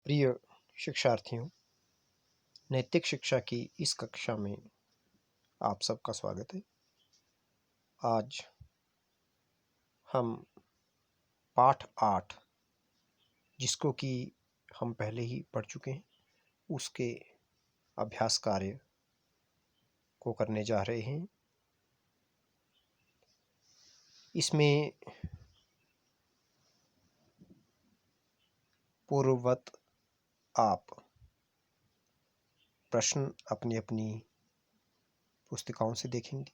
प्रिय शिक्षार्थियों, नैतिक शिक्षा की इस कक्षा में आप सबका स्वागत है। आज हम पाठ 8 जिसको कि हम पहले ही पढ़ चुके हैं, उसके अभ्यास कार्य को करने जा रहे हैं। इसमें पूर्ववत आप प्रश्न अपनी अपनी पुस्तिकाओं से देखेंगे,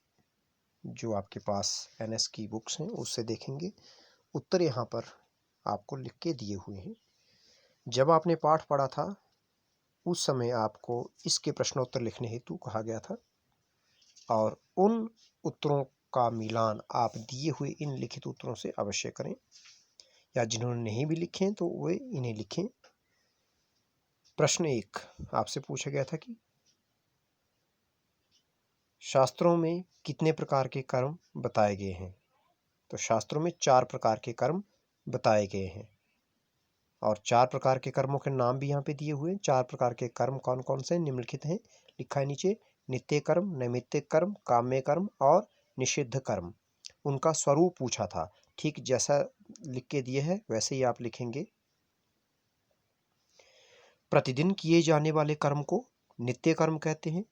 जो आपके पास एनएस की बुक्स हैं उससे देखेंगे। उत्तर यहाँ पर आपको लिख के दिए हुए हैं। जब आपने पाठ पढ़ा था उस समय आपको इसके प्रश्नोत्तर लिखने हेतु कहा गया था और उन उत्तरों का मिलान आप दिए हुए इन लिखित उत्तरों से अवश्य करें, या जिन्होंने नहीं भी लिखे हैं तो वे इन्हें लिखें। प्रश्न 1 आपसे पूछा गया था कि शास्त्रों में कितने प्रकार के कर्म बताए गए हैं। तो शास्त्रों में 4 प्रकार के कर्म बताए गए हैं और 4 प्रकार के कर्मों के नाम भी यहाँ पे दिए हुए हैं। 4 प्रकार के कर्म कौन कौन से निम्नलिखित हैं, लिखा है नीचे। नित्य कर्म, नैमित्तिक कर्म, काम्य कर्म और निषिद्ध कर्म। उनका स्वरूप पूछा था, ठीक जैसा लिख के दिए है वैसे ही आप लिखेंगे। प्रतिदिन किए जाने वाले कर्म को नित्य कर्म कहते हैं।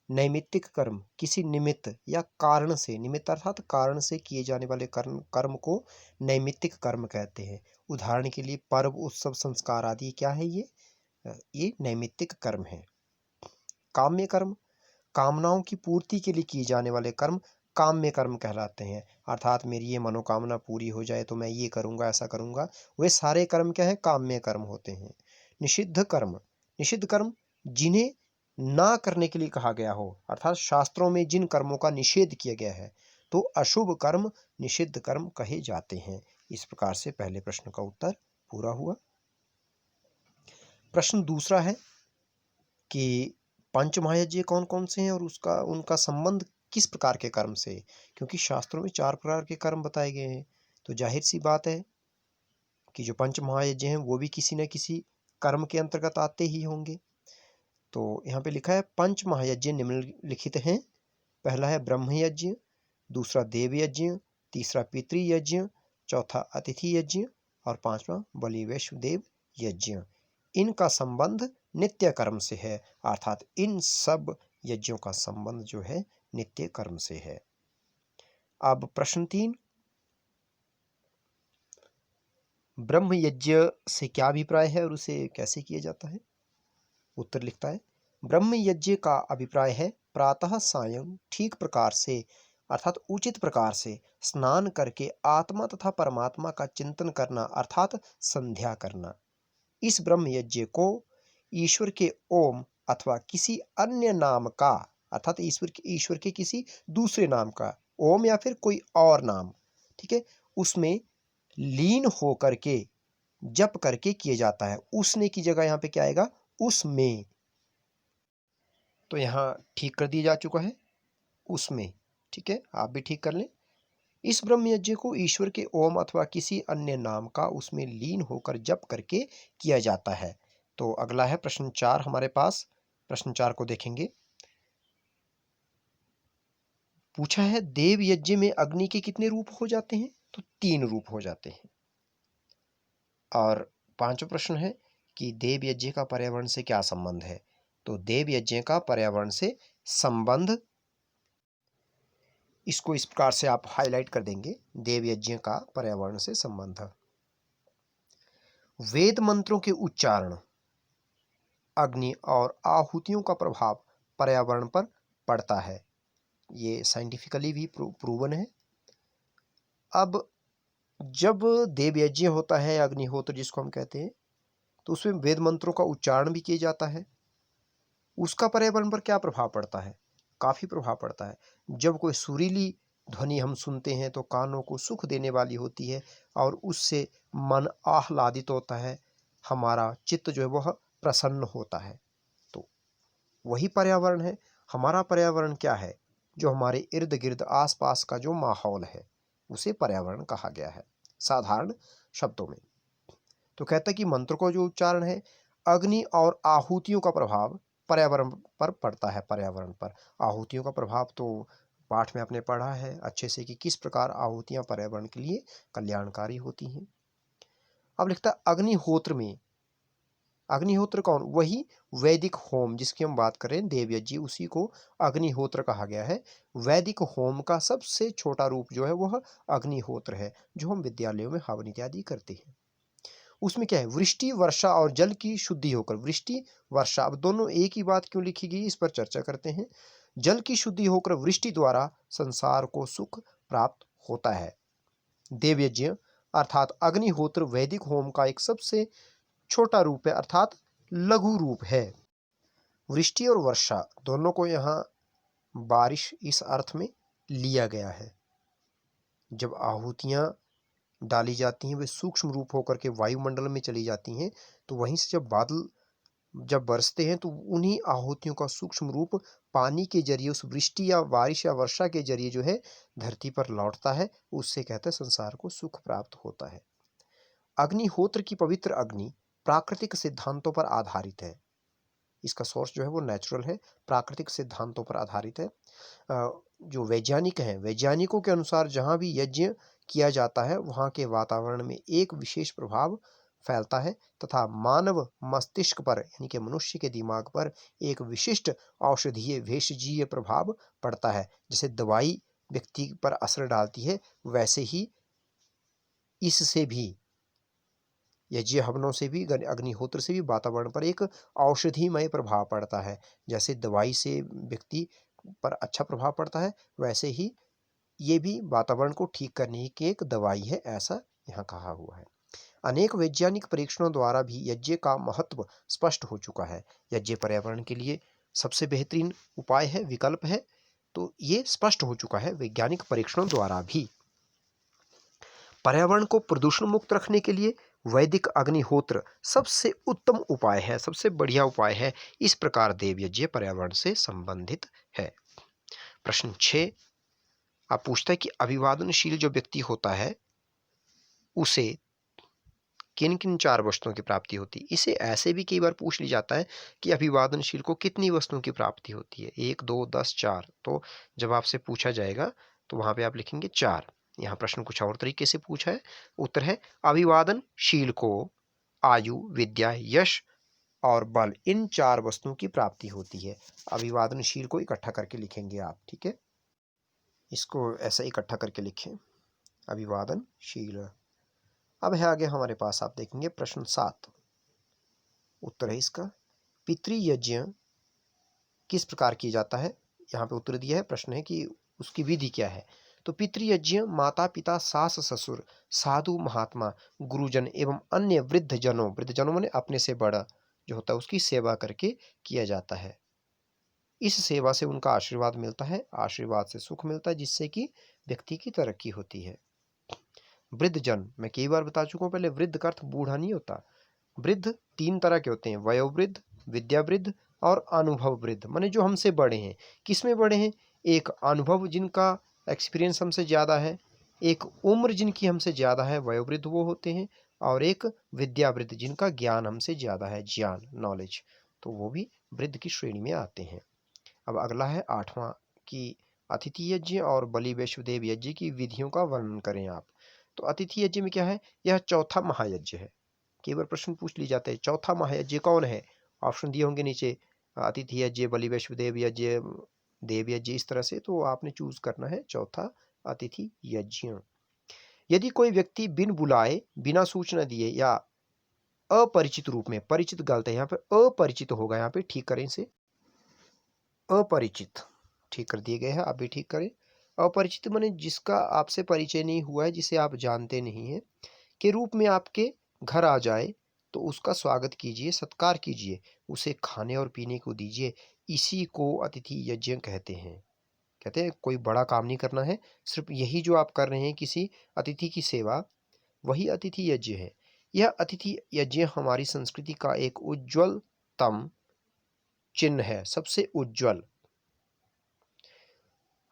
नैमित्तिक कर्म किसी निमित्त या कारण से, निमित्त अर्थात कारण से किए जाने वाले कर्म को नैमित्तिक कर्म कहते हैं। उदाहरण के लिए पर्व, उत्सव, संस्कार आदि क्या है, ये नैमित्तिक कर्म है। काम्य कर्म कामनाओं की पूर्ति के लिए किए जाने वाले कर्म काम्य कर्म कहलाते हैं। अर्थात मेरी ये मनोकामना पूरी हो जाए तो मैं ये करूँगा, ऐसा करूँगा, वे सारे कर्म क्या है, काम्य कर्म होते हैं। निषिद्ध कर्म निषिद्ध कर्म जिन्हें ना करने के लिए कहा गया हो, अर्थात शास्त्रों में जिन कर्मों का निषेध किया गया है तो अशुभ कर्म निषिद्ध कर्म कहे जाते हैं। इस प्रकार से पहले प्रश्न का उत्तर पूरा हुआ। प्रश्न दूसरा है कि पंच महायज्ञ कौन कौन से हैं और उनका संबंध किस प्रकार के कर्म से। क्योंकि शास्त्रों में 4 प्रकार के कर्म बताए गए हैं तो जाहिर सी बात है कि जो पंच महायज्ञ हैं वो भी किसी न किसी कर्म के अंतर्गत आते ही होंगे। तो यहाँ पे लिखा है पंच महायज्ञ निम्नलिखित हैं। पहला है ब्रह्म यज्ञ, दूसरा देव यज्ञ, तीसरा पितृयज्ञ, चौथा अतिथि यज्ञ और पांचवा बलि वैश्वदेव यज्ञ। इनका संबंध नित्य कर्म से है, अर्थात इन सब यज्ञों का संबंध जो है नित्य कर्म से है। अब प्रश्न 3, ब्रह्म यज्ञ से क्या अभिप्राय है और उसे कैसे किया जाता है। उत्तर लिखता है, ब्रह्म यज्ञ का अभिप्राय है प्रातः सायं ठीक प्रकार से अर्थात उचित प्रकार से स्नान करके आत्मा तथा परमात्मा का चिंतन करना, अर्थात संध्या करना। इस ब्रह्म यज्ञ को ईश्वर के ओम अथवा किसी अन्य नाम का, अर्थात ईश्वर के किसी दूसरे नाम का, ओम या फिर कोई और नाम, ठीक है, उसमें लीन हो करके जप करके किया जाता है। उसने की जगह यहाँ पे क्या आएगा, उसमें। तो यहाँ ठीक कर दिया जा चुका है, उसमें। ठीक है, आप भी ठीक कर लें। इस ब्रह्म यज्ञ को ईश्वर के ओम अथवा किसी अन्य नाम का उसमें लीन होकर जप करके किया जाता है। तो अगला है प्रश्न 4 हमारे पास। प्रश्न 4 को देखेंगे। पूछा है देव यज्ञ में अग्नि के कितने रूप हो जाते हैं। तो 3 रूप हो जाते हैं। और 5वां प्रश्न है कि देव यज्ञ का पर्यावरण से क्या संबंध है। तो देव यज्ञ का पर्यावरण से संबंध, इसको इस प्रकार से आप हाईलाइट कर देंगे, देव यज्ञ का पर्यावरण से संबंध। वेद मंत्रों के उच्चारण, अग्नि और आहुतियों का प्रभाव पर्यावरण पर पड़ता है। ये साइंटिफिकली भी प्रूवन है। अब जब देव यज्ञ होता है, अग्निहोत्र जिसको हम कहते हैं, तो उसमें वेद मंत्रों का उच्चारण भी किया जाता है। उसका पर्यावरण पर क्या प्रभाव पड़ता है, काफी प्रभाव पड़ता है। जब कोई सुरीली ध्वनि हम सुनते हैं तो कानों को सुख देने वाली होती है और उससे मन आह्लादित होता है, हमारा चित्त जो है वह प्रसन्न होता है। तो वही पर्यावरण है। हमारा पर्यावरण क्या है, जो हमारे इर्द गिर्द आसपास का जो माहौल है उसे पर्यावरण कहा गया है साधारण शब्दों में। तो कहता है कि मंत्र को जो उच्चारण है अग्नि और आहुतियों का प्रभाव पर्यावरण पर पड़ता है। पर्यावरण पर आहुतियों का प्रभाव तो पाठ में आपने पढ़ा है अच्छे से कि किस प्रकार आहुतियां पर्यावरण के लिए कल्याणकारी होती हैं। अब लिखता है अग्निहोत्र में, अग्निहोत्र कौन? वही वैदिक होम जिसकी हम बात करें देवयज्ञ, उसी को अग्निहोत्र कहा गया है। वैदिक होम का सबसे छोटा रूप जो है वह अग्निहोत्र है, जो हम विद्यालयों में हवन इत्यादि करते हैं। उसमें क्या है? वृष्टि वर्षा और जल की शुद्धि होकर, वृष्टि वर्षा, अब दोनों एक ही बात क्यों लिखी गई इस पर चर्चा करते हैं। जल की शुद्धि होकर वृष्टि द्वारा संसार को सुख प्राप्त होता है। देवयज्ञ अर्थात अग्निहोत्र वैदिक होम का एक सबसे छोटा रूप है, अर्थात लघु रूप है। वृष्टि और वर्षा दोनों को यहाँ बारिश इस अर्थ में लिया गया है। जब आहुतियां डाली जाती हैं वे सूक्ष्म रूप होकर के वायुमंडल में चली जाती हैं, तो वहीं से जब बादल जब बरसते हैं तो उन्हीं आहुतियों का सूक्ष्म रूप पानी के जरिए उस वृष्टि या बारिश या वर्षा के जरिए जो है धरती पर लौटता है, उससे कहते हैं संसार को सुख प्राप्त होता है। अग्निहोत्र की पवित्र अग्नि प्राकृतिक सिद्धांतों पर आधारित है। इसका सोर्स जो है वो नेचुरल है, प्राकृतिक सिद्धांतों पर आधारित है। जो वैज्ञानिक हैं, वैज्ञानिकों के अनुसार जहाँ भी यज्ञ किया जाता है वहाँ के वातावरण में एक विशेष प्रभाव फैलता है तथा मानव मस्तिष्क पर यानी कि मनुष्य के दिमाग पर एक विशिष्ट औषधीय भेषजीय प्रभाव पड़ता है। जैसे दवाई व्यक्ति पर असर डालती है, वैसे ही इससे भी यज्ञ हवनों से भी अग्निहोत्र से भी वातावरण पर एक औषधिमय प्रभाव पड़ता है। जैसे दवाई से व्यक्ति पर अच्छा प्रभाव पड़ता है, वैसे ही ये भी वातावरण को ठीक करने की एक दवाई है, ऐसा यहाँ कहा हुआ है। अनेक वैज्ञानिक परीक्षणों द्वारा भी यज्ञ का महत्व स्पष्ट हो चुका है। यज्ञ पर्यावरण के लिए सबसे बेहतरीन उपाय है, विकल्प है, तो ये स्पष्ट हो चुका है वैज्ञानिक परीक्षणों द्वारा भी। पर्यावरण को प्रदूषण मुक्त रखने के लिए वैदिक अग्निहोत्र सबसे उत्तम उपाय है, सबसे बढ़िया उपाय है। इस प्रकार देवयज्ञ पर्यावरण से संबंधित है। प्रश्न 6 आप पूछता है कि अभिवादनशील जो व्यक्ति होता है उसे किन किन 4 वस्तुओं की प्राप्ति होती है। इसे ऐसे भी कई बार पूछ लिया जाता है कि अभिवादनशील को कितनी वस्तुओं की प्राप्ति होती है, 1 2 10 4। तो जब आपसे पूछा जाएगा तो वहां पे आप लिखेंगे 4। यहाँ प्रश्न कुछ और तरीके से पूछा है। उत्तर है अभिवादनशील को आयु, विद्या, यश और बल, इन 4 वस्तुओं की प्राप्ति होती है। अभिवादनशील को इकट्ठा करके लिखेंगे आप, ठीक है, इसको ऐसा इकट्ठा करके लिखें, अभिवादनशील। अब है आगे हमारे पास, आप देखेंगे प्रश्न 7। उत्तर है इसका पितृयज्ञ किस प्रकार किया जाता है। यहाँ पे उत्तर दिया है, प्रश्न है कि उसकी विधि क्या है। तो पितृयज्ञ माता पिता, सास ससुर, साधु महात्मा, गुरुजन एवं अन्य वृद्ध जनों माने अपने से बड़ा जो होता है उसकी सेवा करके किया जाता है। इस सेवा से उनका आशीर्वाद मिलता है, आशीर्वाद से सुख मिलता है, जिससे कि व्यक्ति की तरक्की होती है। वृद्ध जन मैं कई बार बता चुका हूँ पहले, वृद्ध का अर्थ बूढ़ा नहीं होता। वृद्ध 3 तरह के होते हैं, वयोवृद्ध, विद्यावृद्ध और अनुभव वृद्ध, माने जो हमसे बड़े हैं। किसमें बड़े हैं? एक अनुभव जिनका एक्सपीरियंस हमसे ज़्यादा है, एक उम्र जिनकी हमसे ज़्यादा है, वयोवृद्ध वो होते हैं, और एक विद्यावृद्ध जिनका ज्ञान हमसे ज़्यादा है, ज्ञान नॉलेज, तो वो भी वृद्ध की श्रेणी में आते हैं। अब अगला है 8वां कि अतिथि यज्ञ और बलि वैश्वदेव यज्ञ की विधियों का वर्णन करें आप। तो अतिथि यज्ञ में क्या है? यह चौथा महायज्ञ है। कई बार प्रश्न पूछ लिए जाते हैं चौथा महायज्ञ कौन है। ऑप्शन दिए होंगे नीचे, अतिथि यज्ञ, बलि वैश्वदेव यज्ञ, देव यज्ञ, इस तरह से। तो आपने चूज करना है चौथा अतिथि यज्ञ। यदि कोई व्यक्ति बिन बुलाए, बिना सूचना दिए या अपरिचित रूप में, परिचित गलत है यहाँ पे, अपरिचित होगा, यहाँ पे ठीक करें इसे, अपरिचित ठीक कर दिए गए हैं, आप भी ठीक करें। अपरिचित माने जिसका आपसे परिचय नहीं हुआ है, जिसे आप जानते नहीं हैं, के रूप में आपके घर आ जाए तो उसका स्वागत कीजिए, सत्कार कीजिए, उसे खाने और पीने को दीजिए। इसी को अतिथि यज्ञ कहते हैं। कहते हैं कोई बड़ा काम नहीं करना है, सिर्फ यही जो आप कर रहे हैं किसी अतिथि की सेवा, वही अतिथि यज्ञ है। यह अतिथि यज्ञ हमारी संस्कृति का एक उज्ज्वलतम चिन्ह है, सबसे उज्ज्वल।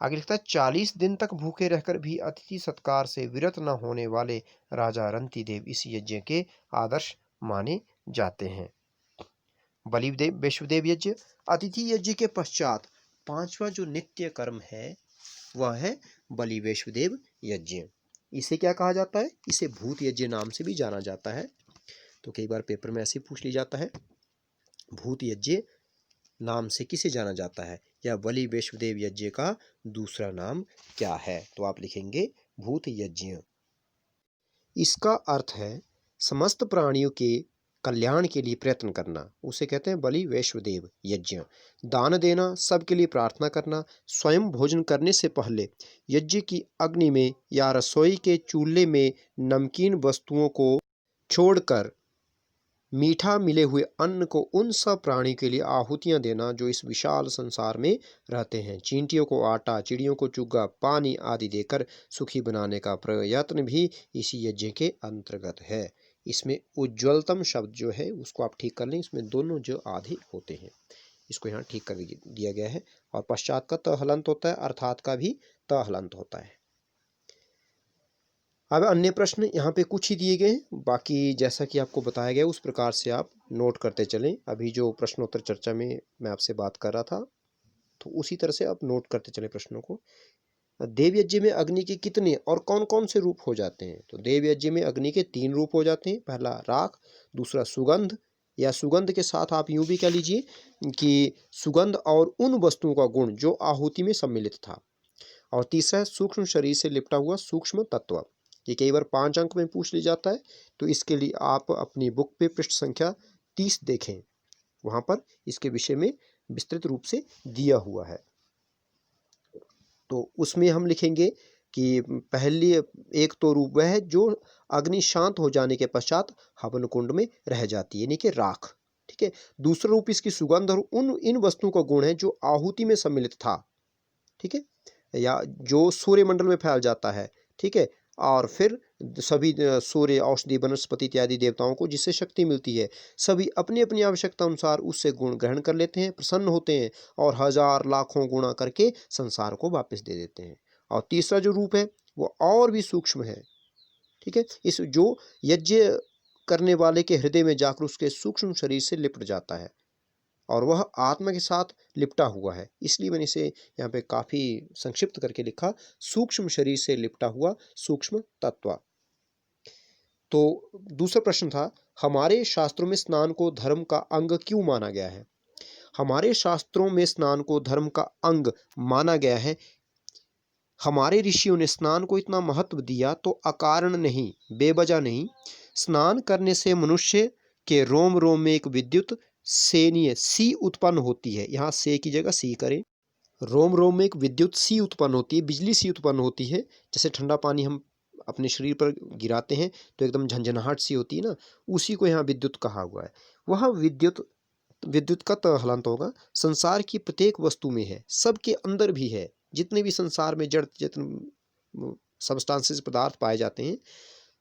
आगे लिखता है 40 दिन तक भूखे रहकर भी अतिथि सत्कार से विरत न होने वाले राजा रंतिदेव इस यज्ञ के आदर्श माने जाते हैं। बलिदेव वैश्वदेव यज्ञ। अतिथि यज्ञ के पश्चात पांचवा जो नित्य कर्म है वह है बलि वैश्वदेव यज्ञ। इसे क्या कहा जाता है? इसे भूत यज्ञ नाम से भी जाना जाता है। तो कई बार पेपर में ऐसे पूछ लिया जाता है, भूत यज्ञ नाम से किसे जाना जाता है, या बलि वैश्वदेव यज्ञ का दूसरा नाम क्या है? तो आप लिखेंगे भूत यज्ञ। इसका अर्थ है समस्त प्राणियों के कल्याण के लिए प्रयत्न करना, उसे कहते हैं बलि वैश्वदेव यज्ञ। दान देना, सबके लिए प्रार्थना करना, स्वयं भोजन करने से पहले यज्ञ की अग्नि में या रसोई के चूल्हे में नमकीन वस्तुओं को छोड़कर मीठा मिले हुए अन्न को उन सब प्राणी के लिए आहुतियां देना जो इस विशाल संसार में रहते हैं। चींटियों को आटा, चिड़ियों को चुग्गा, पानी आदि देकर सुखी बनाने का प्रयत्न भी इसी यज्ञ के अंतर्गत है। इसमें उज्ज्वलतम शब्द जो है उसको आप ठीक कर लें, इसमें दोनों जो आधे होते हैं इसको यहाँ ठीक कर दिया गया है। और पश्चात का त हलंत होता है, अर्थात का भी त हलंत होता है। अब अन्य प्रश्न यहाँ पे कुछ ही दिए गए हैं, बाकी जैसा कि आपको बताया गया उस प्रकार से आप नोट करते चलें। अभी जो प्रश्नोत्तर चर्चा में मैं आपसे बात कर रहा था तो उसी तरह से आप नोट करते चले प्रश्नों को। देव यज्ञ में अग्नि के कितने और कौन कौन से रूप हो जाते हैं? तो देव यज्ञ में अग्नि के 3 रूप हो जाते हैं। पहला राख, दूसरा सुगंध, या सुगंध के साथ आप यूं भी कह लीजिए कि सुगंध और उन वस्तुओं का गुण जो आहुति में सम्मिलित था, और तीसरा है सूक्ष्म शरीर से लिपटा हुआ सूक्ष्म तत्व। ये कई बार 5 अंक में पूछ लिया जाता है, तो इसके लिए आप अपनी बुक पे पृष्ठ संख्या 30 देखें, वहां पर इसके विषय में विस्तृत रूप से दिया हुआ है। तो उसमें हम लिखेंगे कि पहली एक तो रूप वह है जो अग्नि शांत हो जाने के पश्चात हवन कुंड में रह जाती है, यानी कि राख। ठीक है। दूसरा रूप इसकी सुगंध और इन वस्तुओं का गुण है जो आहुति में सम्मिलित था। ठीक है, या जो सूर्यमंडल में फैल जाता है। ठीक है, और फिर सभी सूर्य, औषधि, वनस्पति इत्यादि देवताओं को जिससे शक्ति मिलती है, सभी अपनी अपनी आवश्यकता अनुसार उससे गुण ग्रहण कर लेते हैं, प्रसन्न होते हैं और हजार लाखों गुणा करके संसार को वापस दे देते हैं। और तीसरा जो रूप है वो और भी सूक्ष्म है। ठीक है, इस जो यज्ञ करने वाले के हृदय में जाकर उसके सूक्ष्म शरीर से लिपट जाता है और वह आत्मा के साथ लिपटा हुआ है, इसलिए मैंने इसे यहाँ पे काफी संक्षिप्त करके लिखा, सूक्ष्म शरीर से लिपटा हुआ सूक्ष्म तत्व। तो दूसरा प्रश्न था, हमारे शास्त्रों में स्नान को धर्म का अंग क्यों माना गया है? हमारे शास्त्रों में स्नान को धर्म का अंग माना गया है। हमारे ऋषियों ने स्नान को इतना महत्व दिया तो अकारण नहीं, बेवजह नहीं। स्नान करने से मनुष्य के रोम रोम में एक विद्युत सेनीय सी उत्पन्न होती है। यहाँ से की जगह सी करें। रोम रोम में एक विद्युत सी उत्पन्न होती है, बिजली सी उत्पन्न होती है। जैसे ठंडा पानी हम अपने शरीर पर गिराते हैं तो एकदम झंझनाहट सी होती है ना, उसी को यहाँ विद्युत कहा हुआ है। वह विद्युत, विद्युत का त हलंत होगा, संसार की प्रत्येक वस्तु में है, सबके अंदर भी है। जितने भी संसार में जड़ चेतन सबस्टांसेस पदार्थ पाए जाते हैं,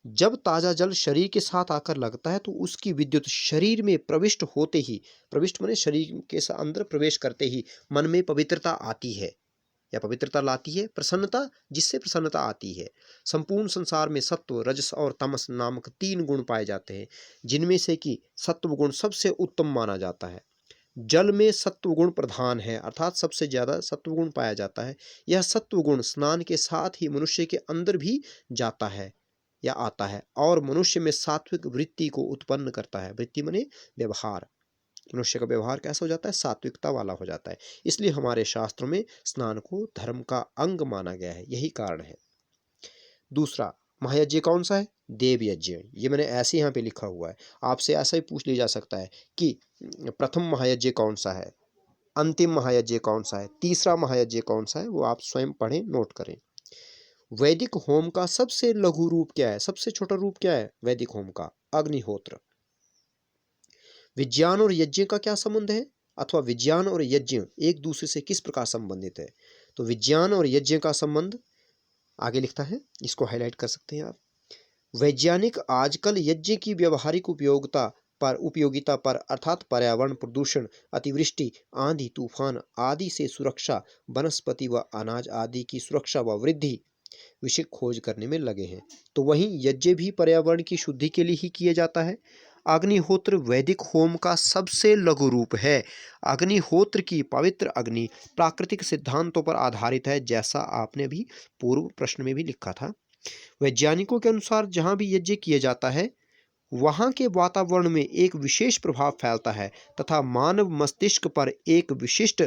जब ताज़ा जल शरीर के साथ आकर लगता है तो उसकी विद्युत शरीर में प्रविष्ट होते ही, प्रविष्ट माने शरीर के अंदर प्रवेश करते ही मन में पवित्रता आती है या पवित्रता लाती है, प्रसन्नता, जिससे प्रसन्नता आती है। संपूर्ण संसार में सत्व, रजस और तमस नामक 3 गुण पाए जाते हैं, जिनमें से कि सत्व गुण सबसे उत्तम माना जाता है। जल में सत्व गुण प्रधान है, अर्थात सबसे ज्यादा सत्व गुण पाया जाता है। यह सत्व गुण स्नान के साथ ही मनुष्य के अंदर भी जाता है या आता है और मनुष्य में सात्विक वृत्ति को उत्पन्न करता है। वृत्ति माने व्यवहार, मनुष्य का व्यवहार कैसा हो जाता है? सात्विकता वाला हो जाता है। इसलिए हमारे शास्त्रों में स्नान को धर्म का अंग माना गया है, यही कारण है। दूसरा महायज्ञ कौन सा है? देव यज्ञ। ये मैंने ऐसे यहाँ पे लिखा हुआ है, आपसे ऐसा ही पूछ लिया जा सकता है कि प्रथम महायज्ञ कौन सा है, अंतिम महायज्ञ कौन सा है, तीसरा महायज्ञ कौन सा है, वो आप स्वयं पढ़ें, नोट करें। वैदिक होम का सबसे लघु रूप क्या है? सबसे छोटा रूप क्या है वैदिक होम का? अग्निहोत्र। विज्ञान और यज्ञ का क्या संबंध है, अथवा विज्ञान और यज्ञ एक दूसरे से किस प्रकार संबंधित है? तो विज्ञान और यज्ञ का संबंध आगे लिखता है, इसको हाईलाइट कर सकते हैं आप। वैज्ञानिक आजकल यज्ञ की व्यवहारिक उपयोगिता पर अर्थात पर्यावरण प्रदूषण, अतिवृष्टि, आंधी तूफान आदि से सुरक्षा, वनस्पति व अनाज आदि की सुरक्षा व वृद्धि विषय खोज करने में लगे हैं। तो वहीं यज्ञ भी पर्यावरण की शुद्धि के लिए ही किया जाता है। अग्निहोत्र वैदिक होम का सबसे लघु रूप है। अग्निहोत्र की पवित्र अग्नि प्राकृतिक सिद्धांतों पर आधारित है, जैसा आपने भी पूर्व प्रश्न में भी लिखा था। वैज्ञानिकों के अनुसार जहां भी यज्ञ किया जाता है वहां के वातावरण में एक विशेष प्रभाव फैलता है तथा मानव मस्तिष्क पर एक विशिष्ट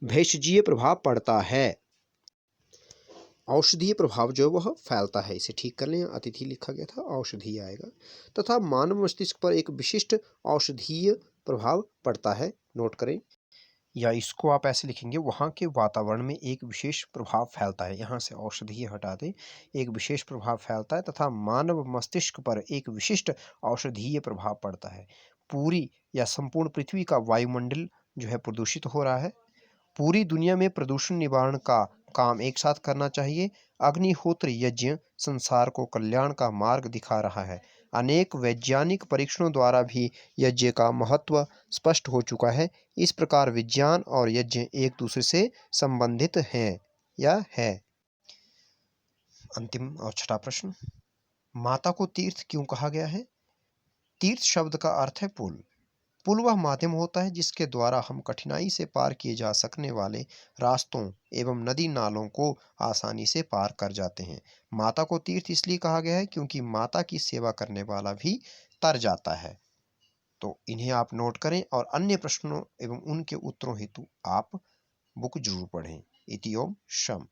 भेषजीय प्रभाव पड़ता है। औषधीय प्रभाव जो वह फैलता है, इसे ठीक कर लें, अतिथि लिखा गया था, औषधीय आएगा। तथा मानव मस्तिष्क पर एक विशिष्ट औषधीय प्रभाव पड़ता है, नोट करें। या इसको आप ऐसे लिखेंगे, वहाँ के वातावरण में एक विशेष प्रभाव फैलता है, यहाँ से औषधीय हटा दें, एक विशेष प्रभाव फैलता है तथा मानव मस्तिष्क पर एक विशिष्ट औषधीय प्रभाव पड़ता है। पूरी या संपूर्ण पृथ्वी का वायुमंडल जो है प्रदूषित हो रहा है। पूरी दुनिया में प्रदूषण निवारण का काम एक साथ करना चाहिए। अग्निहोत्र यज्ञ संसार को कल्याण का मार्ग दिखा रहा है। अनेक वैज्ञानिक परीक्षणों द्वारा भी यज्ञ का महत्व स्पष्ट हो चुका है। इस प्रकार विज्ञान और यज्ञ एक दूसरे से संबंधित हैं या है। अंतिम और छठा प्रश्न, माता को तीर्थ क्यों कहा गया है? तीर्थ शब्द का अर्थ है पुल। पुल वह माध्यम होता है जिसके द्वारा हम कठिनाई से पार किए जा सकने वाले रास्तों एवं नदी नालों को आसानी से पार कर जाते हैं। माता को तीर्थ इसलिए कहा गया है क्योंकि माता की सेवा करने वाला भी तर जाता है। तो इन्हें आप नोट करें और अन्य प्रश्नों एवं उनके उत्तरों हेतु आप बुक जरूर पढ़ें। इति ओम शम।